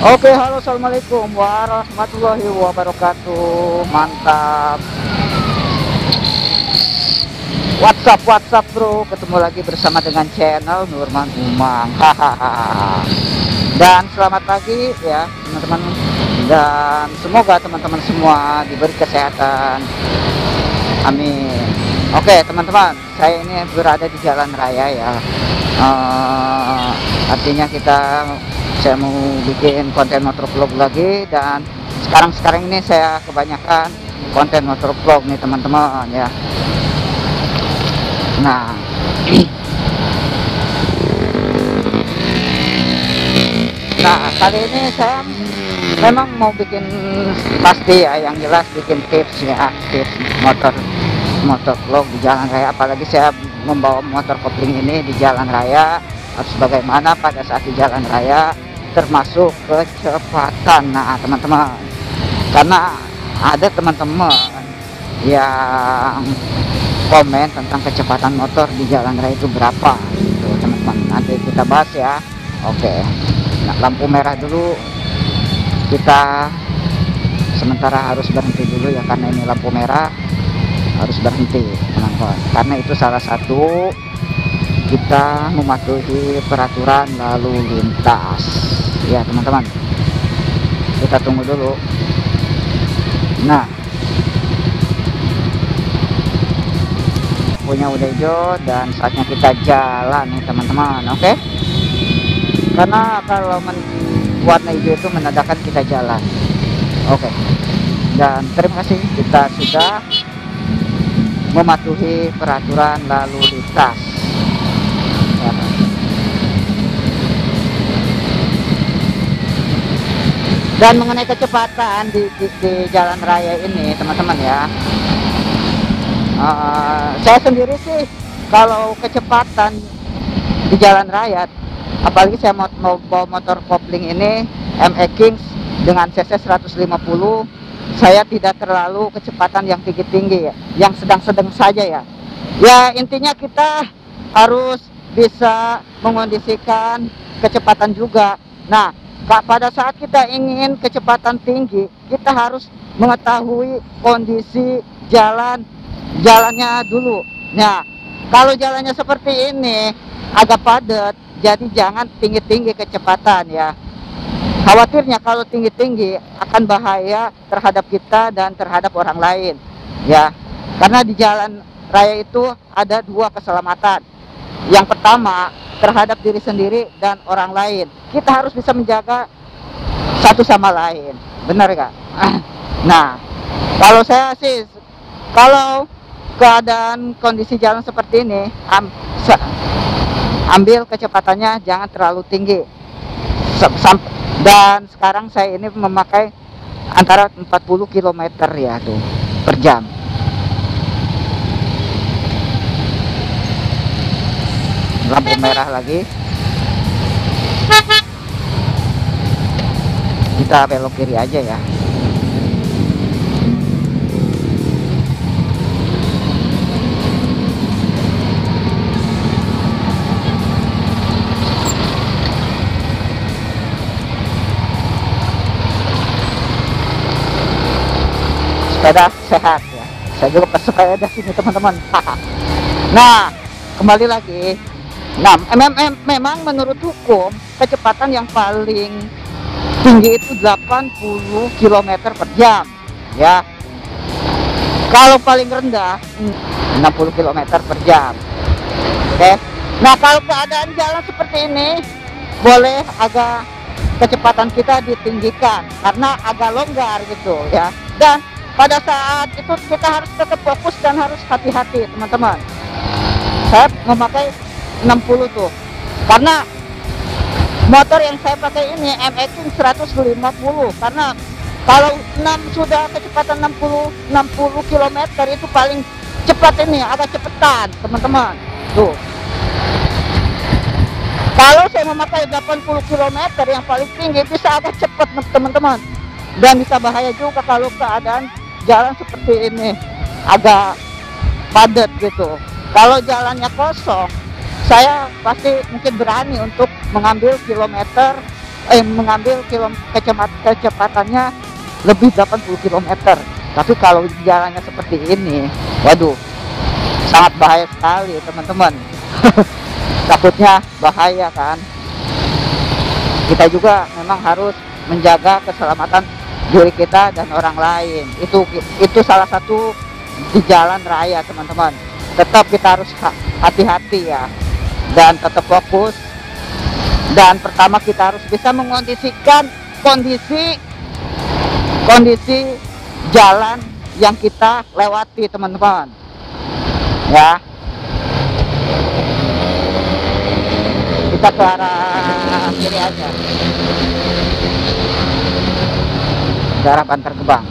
Oke, halo, assalamualaikum warahmatullahi wabarakatuh. Mantap. WhatsApp bro, ketemu lagi bersama dengan channel Nurman Umang. Hahaha. Dan selamat pagi ya teman-teman. Dan semoga teman-teman semua diberi kesehatan. Amin. Oke teman-teman, saya ini berada di jalan raya ya. Artinya saya mau bikin konten motovlog lagi, dan sekarang ini saya kebanyakan konten motovlog nih teman-teman ya. Nah, kali ini saya memang mau bikin pasti ya, yang jelas bikin tips ya, tips motovlog di jalan raya. Apalagi saya membawa motor kopling ini di jalan raya, harus bagaimana pada saat di jalan raya, termasuk kecepatan. Nah teman-teman, karena ada teman-teman yang komen tentang kecepatan motor di jalan raya itu berapa gitu teman-teman, nanti kita bahas ya. Oke, nah, lampu merah dulu, kita sementara harus berhenti dulu ya, karena ini lampu merah harus berhenti teman-teman, karena itu salah satu kita mematuhi peraturan lalu lintas ya teman-teman. Kita tunggu dulu. Nah, punya udah hijau dan saatnya kita jalan nih teman-teman. Oke, karena kalau warna hijau itu menandakan kita jalan. Oke, dan terima kasih, kita sudah mematuhi peraturan lalu lintas ya. Dan mengenai kecepatan di jalan raya ini teman-teman ya, saya sendiri sih kalau kecepatan di jalan raya, apalagi saya mau bawa motor kopling ini ME Kings dengan cc 150, saya tidak terlalu kecepatan yang tinggi-tinggi ya, yang sedang-sedang saja ya. Ya intinya kita harus bisa mengondisikan kecepatan juga. Nah, pada saat kita ingin kecepatan tinggi, kita harus mengetahui kondisi jalannya dulu. Nah, kalau jalannya seperti ini agak padat, jadi jangan tinggi-tinggi kecepatan ya. Khawatirnya kalau tinggi-tinggi akan bahaya terhadap kita dan terhadap orang lain ya. Karena di jalan raya itu ada dua keselamatan. Yang pertama terhadap diri sendiri dan orang lain. Kita harus bisa menjaga satu sama lain, benar gak? Nah, kalau saya sih, kalau keadaan kondisi jalan seperti ini, ambil kecepatannya jangan terlalu tinggi. Dan sekarang saya ini memakai antara 40 km ya tuh per jam. Lampu merah lagi, kita belok kiri aja ya. Sepeda sehat ya, saya juga pesepeda sini teman-teman. Nah, kembali lagi. Nah, memang menurut hukum kecepatan yang paling tinggi itu 80 km per jam ya. Kalau paling rendah 60 km per jam. Oke. Nah, kalau keadaan jalan seperti ini, boleh agak kecepatan kita ditinggikan karena agak longgar gitu ya. Dan pada saat itu kita harus tetap fokus dan harus hati-hati teman-teman. Saya memakai 60 tuh, karena motor yang saya pakai ini ME Kings 150, karena kalau 6 sudah kecepatan 60 km itu paling cepat, ini agak cepetan teman-teman tuh. Kalau saya memakai 80 km yang paling tinggi bisa agak cepat teman-teman, dan bisa bahaya juga kalau keadaan jalan seperti ini agak padat gitu. Kalau jalannya kosong, saya pasti mungkin berani untuk mengambil kilometer mengambil kecepatannya lebih 80 km. Tapi kalau jalannya seperti ini, waduh, sangat bahaya sekali teman-teman. Takutnya bahaya kan. Kita juga memang harus menjaga keselamatan diri kita dan orang lain. Itu salah satu di jalan raya teman-teman. Tetap kita harus hati-hati ya, dan tetap fokus. Dan pertama kita harus bisa mengondisikan kondisi jalan yang kita lewati teman-teman ya. Kita ke arah kiri aja, ke arah Bantar Gebang.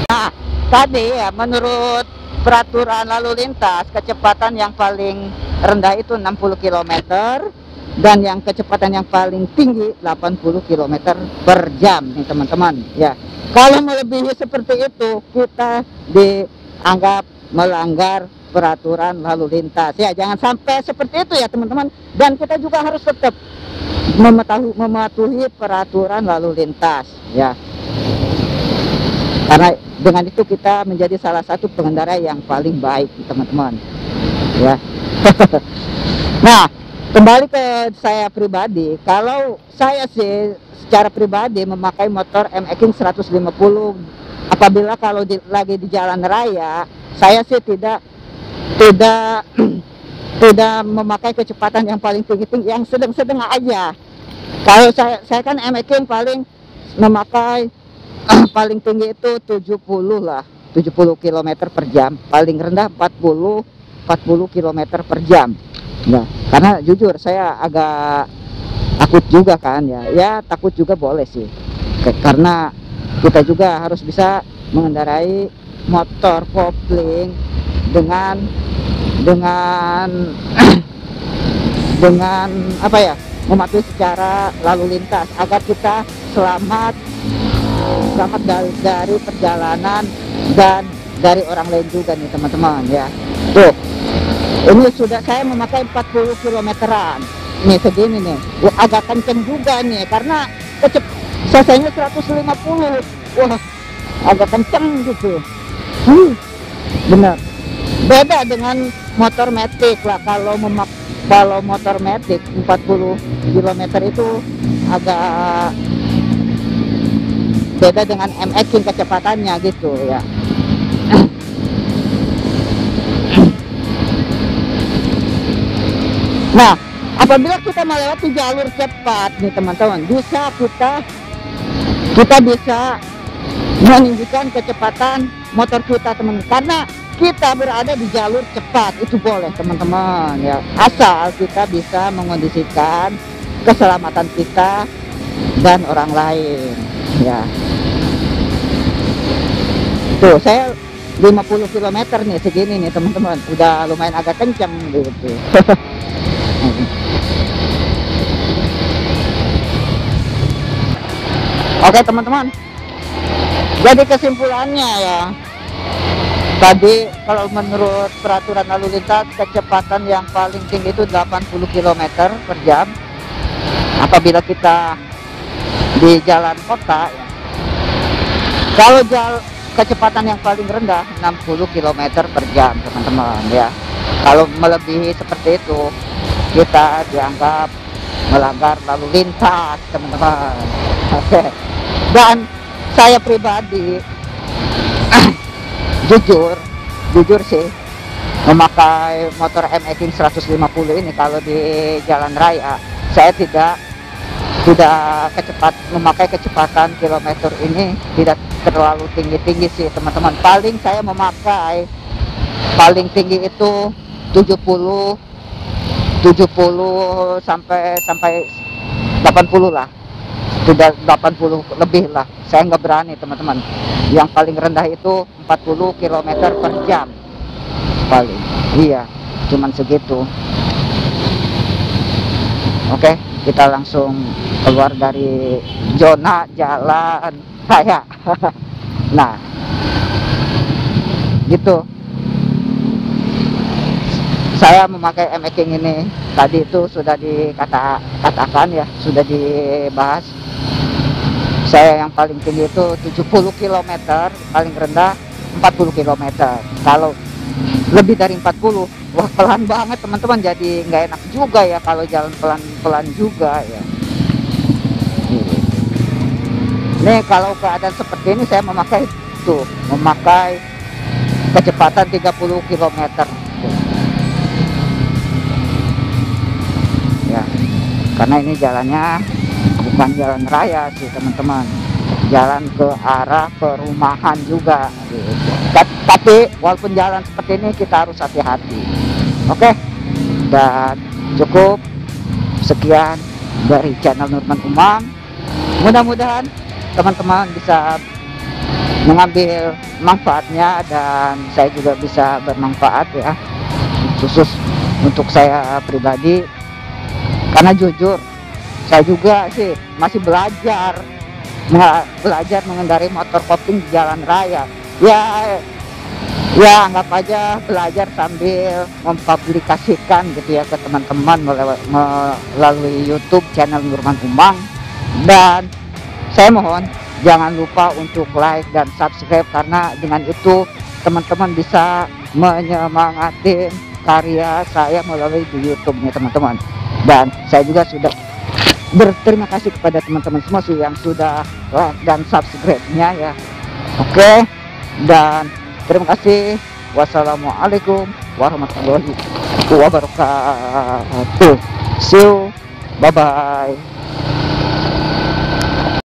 Nah, tadi ya, menurut peraturan lalu lintas, kecepatan yang paling rendah itu 60 km dan yang kecepatan yang paling tinggi 80 km per jam nih teman-teman ya. Kalau melebihi seperti itu, kita dianggap melanggar peraturan lalu lintas ya. Jangan sampai seperti itu ya teman-teman. Dan kita juga harus tetap mematuhi peraturan lalu lintas ya, karena dengan itu kita menjadi salah satu pengendara yang paling baik teman-teman ya. Nah, kembali ke saya pribadi. Kalau saya sih secara pribadi memakai motor MX 150 apabila kalau lagi di jalan raya, saya sih tidak memakai kecepatan yang paling tinggi, yang sedang-sedang aja. Kalau saya kan MX paling memakai paling tinggi itu 70 lah, 70 km per jam, paling rendah 40 km per jam. Nah, karena jujur saya agak takut juga kan ya, takut juga boleh sih, karena kita juga harus bisa mengendarai motor kopling dengan apa ya, mematuhi secara lalu lintas agar kita selamat dari perjalanan dan dari orang lain juga nih teman-teman ya. Tuh, ini sudah saya memakai 40 kilometeran nih, segini nih. Agak kenceng juga nih karena cc-nya 150. Wah, agak kenceng gitu. Bener, beda dengan motor matic lah. Kalau motor matic 40 km itu agak beda dengan MX kecepatannya gitu ya. Nah, apabila kita melewati jalur cepat nih teman-teman, bisa kita bisa meninggikan kecepatan motor kita teman-teman, karena kita berada di jalur cepat. Itu boleh teman-teman ya, asal kita bisa mengondisikan keselamatan kita dan orang lain ya. Tuh, saya 50 km nih, segini nih teman-teman, udah lumayan agak kencang gitu. Oke teman-teman, jadi kesimpulannya ya, tadi kalau menurut peraturan lalu lintas, kecepatan yang paling tinggi itu 80 km per jam apabila kita di jalan kota ya. Kalau kecepatan yang paling rendah 60 km per jam teman-teman ya. Kalau melebihi seperti itu, kita dianggap melanggar lalu lintas teman-teman. Oke. Dan saya pribadi jujur sih memakai motor MX 150 ini, kalau di jalan raya saya tidak memakai kecepatan kilometer ini tidak terlalu tinggi sih teman-teman. Paling saya memakai paling tinggi itu 70 sampai 80 lah, tidak 80 lebih lah. Saya nggak berani teman-teman. Yang paling rendah itu 40 km per jam paling, iya, cuman segitu. Oke, kita langsung keluar dari zona jalan raya. Nah, gitu. Saya memakai M-King ini tadi itu sudah dikatakan ya, sudah dibahas. Saya yang paling tinggi itu 70 km, paling rendah 40 km. Kalau lebih dari 40, wah pelan banget teman-teman, jadi nggak enak juga ya kalau jalan pelan-pelan juga ya. Nih kalau keadaan seperti ini saya memakai kecepatan 30 km ya, karena ini jalannya bukan jalan raya sih teman-teman, jalan ke arah perumahan juga gitu. Tapi walaupun jalan seperti ini kita harus hati-hati. Oke, dan cukup sekian dari channel Nurman Umang. Mudah-mudahan teman-teman bisa mengambil manfaatnya dan saya juga bisa bermanfaat ya, khusus untuk saya pribadi, karena jujur saya juga sih masih belajar mengendarai motor kopling di jalan raya ya anggap aja belajar sambil mempublikasikan gitu ya ke teman-teman melalui YouTube channel Nurman Umang. Dan saya mohon jangan lupa untuk like dan subscribe, karena dengan itu teman-teman bisa menyemangati karya saya melalui di YouTube-nya teman-teman. Dan saya juga sudah berterima kasih kepada teman-teman semua yang sudah like dan subscribe-nya ya. Oke, dan terima kasih. Wassalamualaikum warahmatullahi wabarakatuh. See you, bye bye.